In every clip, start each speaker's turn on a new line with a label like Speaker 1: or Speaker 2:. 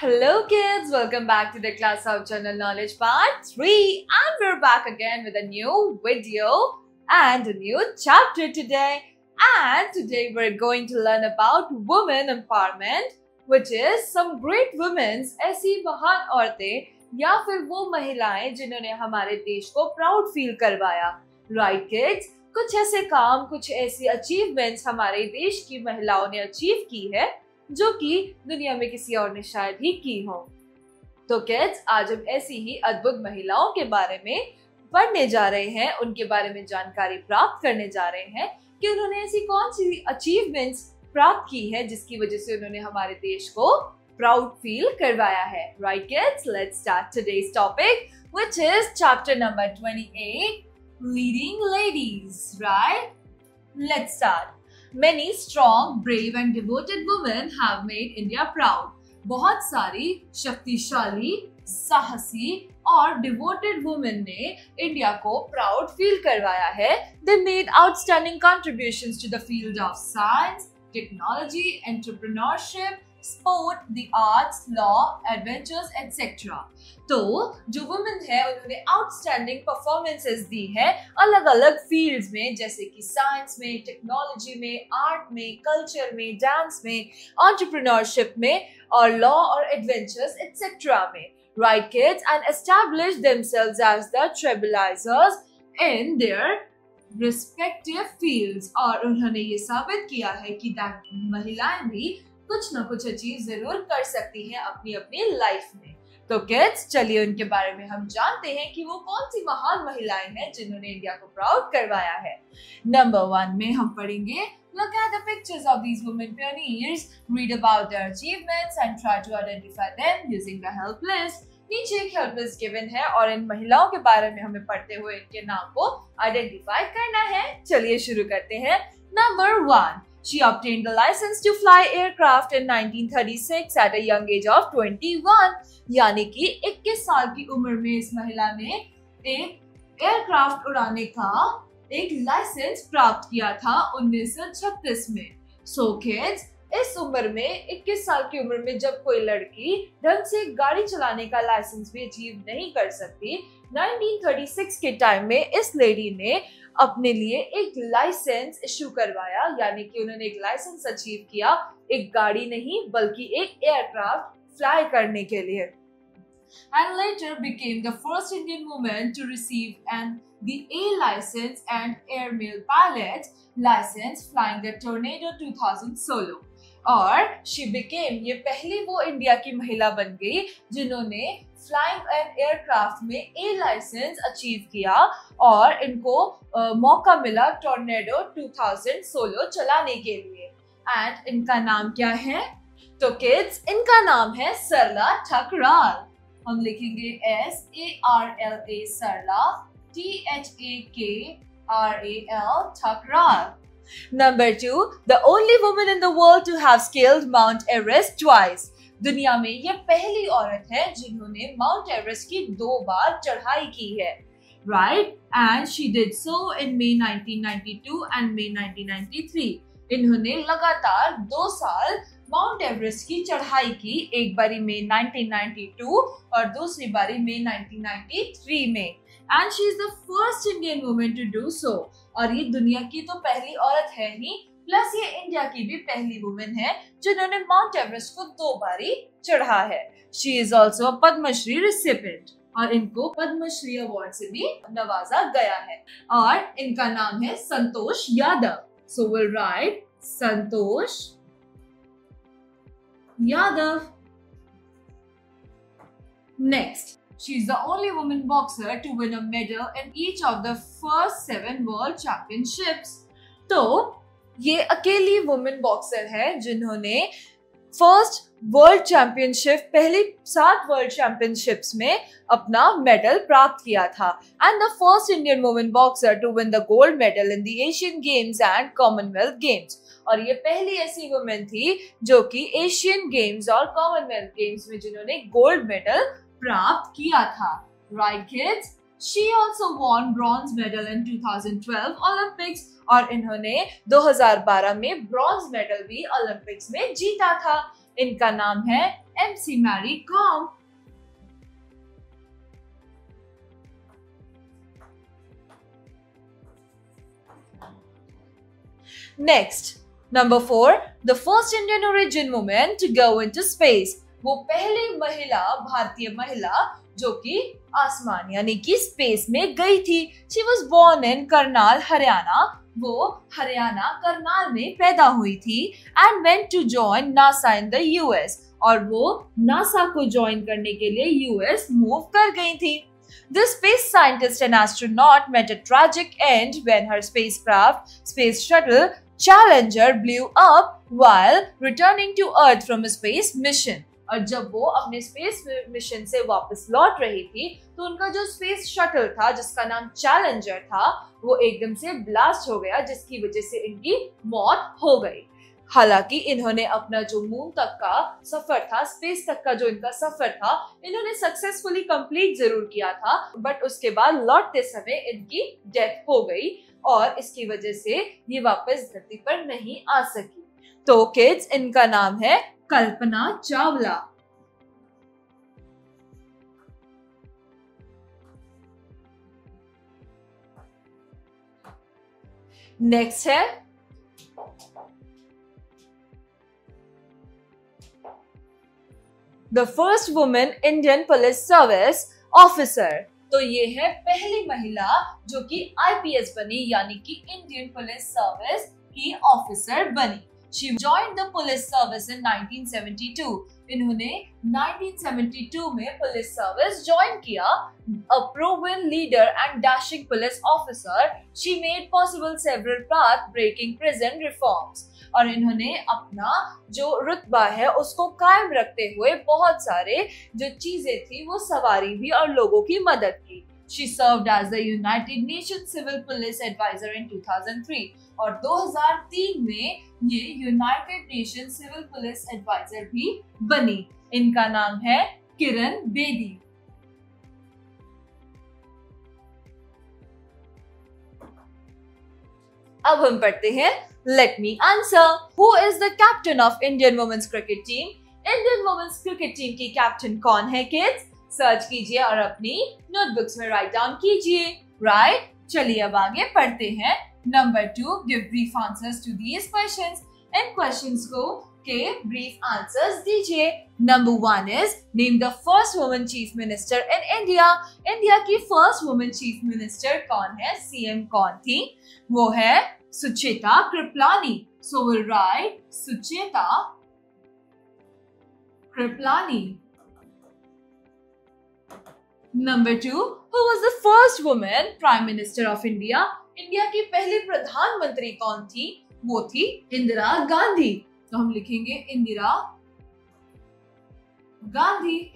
Speaker 1: Hello kids, welcome back to the class of General Knowledge Part 3 and we're back again with a new video and a new chapter today. And today we're going to learn about women empowerment, which is some great women, ऐसी महान औरतें या फिर वो महिलाएं जिन्होंने हमारे देश को प्राउड फील करवाया. Right kids? कुछ ऐसे काम, कुछ ऐसी अचीवमेंट्स हमारे देश की महिलाओं ने अचीव की है जो कि दुनिया में किसी और ने शायद ही की हो. तो किड्स, आज हम ऐसी ही अद्भुत महिलाओं के बारे में पढ़ने जा रहे हैं, उनके बारे में जानकारी प्राप्त करने जा रहे हैं कि उन्होंने ऐसी कौन सी अचीवमेंट्स प्राप्त की है जिसकी वजह से उन्होंने हमारे देश को प्राउड फील करवाया है. Right kids, let's start today's topic which is chapter number 28, leading ladies. Right, let's start. Many strong, brave and devoted women have made India proud. बहुत सारी शक्तिशाली, साहसी और devoted women ने इंडिया को proud feel करवाया है. They made outstanding contributions to the field of science, technology, entrepreneurship, sport, the arts, law, adventures, etc. तो जो वुमेन है उन्होंने आउटस्टैंडिंग परफॉर्मेंसेस दी है अलग अलग फील्ड्स में, जैसे कि साइंस में, टेक्नोलॉजी में, आर्ट में, कल्चर में, डांस में, एंटरप्रेन्योरशिप में और लॉ और एडवेंचर्स एक्सेट्रा में. Right kids, and establish themselves as the trailblazers in their respective fields. और उन्होंने ये साबित किया है कि महिलाएं भी कुछ ना कुछ अचीव जरूर कर सकती हैं अपनी अपनी लाइफ में. तो किड्स, चलिए उनके बारे में हम जानते हैं कि वो कौन सी महान महिलाएं हैं जिन्होंने इंडिया को प्राउड करवाया है. नंबर 1 में हम पढ़ेंगे, look at the pictures of these women pioneers, read about their achievements and try to identify them using the help list. नीचे एक हेल्प लिस्ट गिवन है और इन महिलाओं के बारे में हमें पढ़ते हुए इनके नाम को आइडेंटिफाई करना है. चलिए शुरू करते हैं. Number 1, she obtained the license to fly aircraft in 1936 at a young age of 21. यानी कि 21 साल की उम्र में इस महिला ने एक एयरक्राफ्ट उड़ाने का एक लाइसेंस प्राप्त किया था 1936 में. सो किड्स, इस उम्र में 21 साल की उम्र में जब कोई लड़की ढंग से गाड़ी चलाने का लाइसेंस भी अचीव नहीं कर सकती, 1936 के टाइम में इस लेडी ने अपने लिए एक लाइसेंस इशू करवाया. यानी कि उन्होंने एक लाइसेंस अचीव किया, एक गाड़ी नहीं बल्कि एक एयरक्राफ्ट फ्लाई करने के लिए. And later became the first Indian woman to receive the A license and airmail pilot license flying the Tornado 2000 solo. और she became, ये पहली वो इंडिया की महिला बन गई जिन्होंने फ्लाइंग एंड एयरक्राफ्ट में ए लाइसेंस अचीव किया और इनको मौका मिला टॉर्नेडो 2000 सोलो चलाने के लिए. एंड इनका नाम क्या है? तो किड्स, इनका नाम है सरला ठकराल. हम लिखेंगे SARLA, Sarla, THAKRAL, Thakral. Number 2, the only woman in the world to have scaled Mount Everest twice. दुनिया में ये पहली औरत है जिन्होंने माउंट एवरेस्ट की 2 बार चढ़ाई की है. Right? And she did so in May 1992 and May 1993. इन्होंने लगातार 2 साल माउंट एवरेस्ट की चढ़ाई की, एक बारी मई 1992 और दूसरी बारी मई 1993 में. And she is the first Indian woman to do so. और ये दुनिया की तो पहली औरत है ही, प्लस ये इंडिया की भी पहली वुमेन है जिन्होंने माउंट एवरेस्ट को 2 बारी चढ़ा है. She is also a Padmashri recipient और इनको पद्मश्री अवार्ड से भी नवाजा गया है. और इनका नाम है Santosh Yadav. So we'll write Santosh Yadav. Next, she is the only woman boxer to win a medal in each of the first 7 world championships. तो ये अकेली वुमेन बॉक्सर है जिन्होंने फर्स्ट वर्ल्ड चैंपियनशिप, पहली 7 वर्ल्ड चैंपियनशिप्स में अपना मेडल प्राप्त किया था. And the first Indian women boxer to win the gold medal in the Asian games and Commonwealth games. और ये पहली ऐसी वुमेन थी जो कि एशियन गेम्स और कॉमनवेल्थ गेम्स में जिन्होंने गोल्ड मेडल प्राप्त किया था. Right kids, she also won bronze medal in 2012 Olympics और इन्होंने 2012 में ब्रॉन्ज मेडल भी ओलंपिक्स में जीता था. इनका नाम है MC Mary Kom. Next, number 4, the first Indian origin woman to go into space. वो पहली महिला, भारतीय महिला जो कि आसमान यानी कि स्पेस में गई थी. She was born in Karnal, Haryana. वो हरियाणा करनाल में पैदा हुई थी and went to join NASA in the US. और वो नासा को ज्वाइन करने के लिए यूएस मूव कर गई थी. This space scientist and astronaut met a tragic end when her spacecraft, Space Shuttle Challenger, blew up while returning to Earth from a space mission. और जब वो अपने स्पेस मिशन से वापस लौट रही थी तो उनका जो स्पेस शटल था जिसका नाम चैलेंजर था वो एकदम से ब्लास्ट हो गया, जिसकी वजह से इनकी मौत हो गई. हालांकि इन्होंने अपना जो मून तक का सफर था, स्पेस तक का जो इनका सफर था, इन्होंने सक्सेसफुली कंप्लीट जरूर किया था, बट उसके बाद लौटते समय इनकी डेथ हो गई और इसकी वजह से ये वापस धरती पर नहीं आ सकी. तो किड्स, इनका नाम है कल्पना चावला. नेक्स्ट है the first women Indian police service officer. तो ये है पहली महिला जो कि आईपीएस बनी यानी कि इंडियन पुलिस सर्विस की ऑफिसर बनी. She joined the police service in 1972. इन्होंने 1972 में पुलिस सर्विस ज्वाइन किया. A proven leader and dashing police officer, she made possible several path-breaking prison reforms. और इन्होंने अपना जो रुतबा है उसको कायम रखते हुए बहुत सारे जो चीजें थी वो सवारी भी और लोगों की मदद की. She served as the United Nations Civil Police Advisor in 2003. और 2003 में ये United Nation civil police advisor भी बनी. इनका नाम है किरण बेदी. अब हम पढ़ते हैं let me answer. Who is the captain of Indian women's cricket team? Indian women's cricket team की कैप्टन कौन है किड्स? सर्च कीजिए और अपनी नोटबुक्स में राइट डाउन कीजिए. राइट, चलिए अब आगे पढ़ते हैं. Number 2, give brief answers to these questions. In questions को के brief answers दीजिए. Number 1 is name the first woman chief minister in India. India की first woman chief minister कौन है? CM कौन थी? वो है Sucheta Kripalani. So we'll write Sucheta Kripalani. Number 2, who was the first woman prime minister of India? India की पहली प्रधानमंत्री कौन थी? वो थी इंदिरा गांधी. तो हम लिखेंगे Indira Gandhi.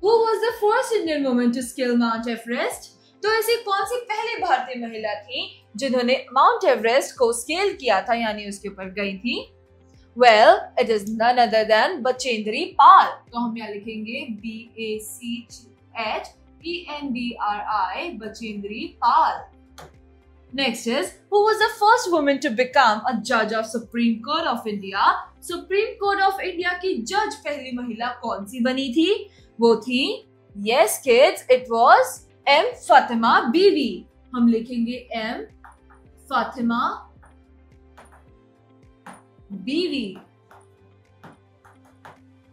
Speaker 1: Who was the first Indian woman to scale Mount Everest? तो ऐसी कौन सी पहली भारतीय महिला थी जिन्होंने माउंट एवरेस्ट को स्केल किया था यानी उसके ऊपर गई थी? Well, it is none other than Bachendri Pal. तो हम यहाँ लिखेंगे BACHENDRI Bachendri Pal. Next is who was the first woman to become a judge of Supreme Court of India? Supreme Court of India की जज पहली महिला कौन सी बनी थी? वो थी yes kids, it was M Fatima बीवी. हम लिखेंगे M फातिमा बीवी.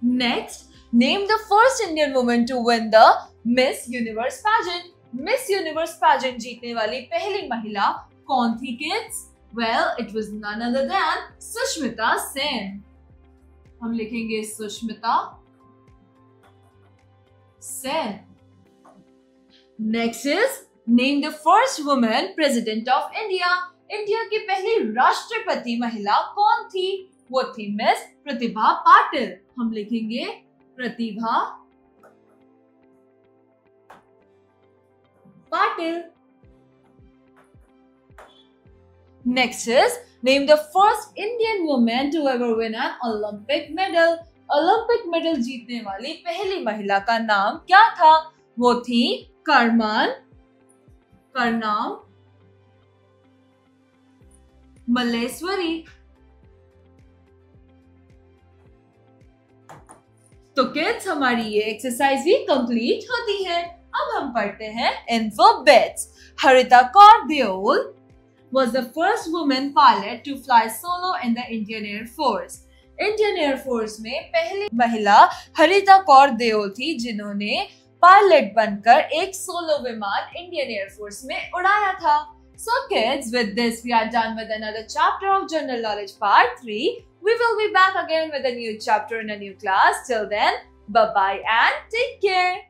Speaker 1: Next, name the first Indian woman to win the Miss Universe pageant. Miss Universe pageant जीतने वाली पहली महिला कौन थी kids? Well, it was none other than Sushmita Sen. हम लिखेंगे Sushmita Sen. Next is name the first woman president of India. India की पहली राष्ट्रपति महिला कौन थी? वो थी मिस प्रतिभा पाटिल. हम लिखेंगे Pratibha Patil. Next is name the first Indian woman to ever win an Olympic medal. Olympic medal जीतने वाली पहली महिला का नाम क्या था? वो थी करनाम मल्लेश्वरी. तो किड्स हमारी ये एक्सरसाइज भी कंप्लीट होती है। अब हम पढ़ते हैं info bits. Harita Kaur Deol was the first woman pilot to fly solo in the Indian Air Force. Indian air force में पहली महिला हरिता कौर देओल थी जिन्होंने पायलट बनकर एक सोलो विमान इंडियन एयरफोर्स में उड़ाया था। So kids, with this we are done with another chapter of General Knowledge Part 3. We will be back again with a new chapter in a new class. Till then, bye-bye and take care.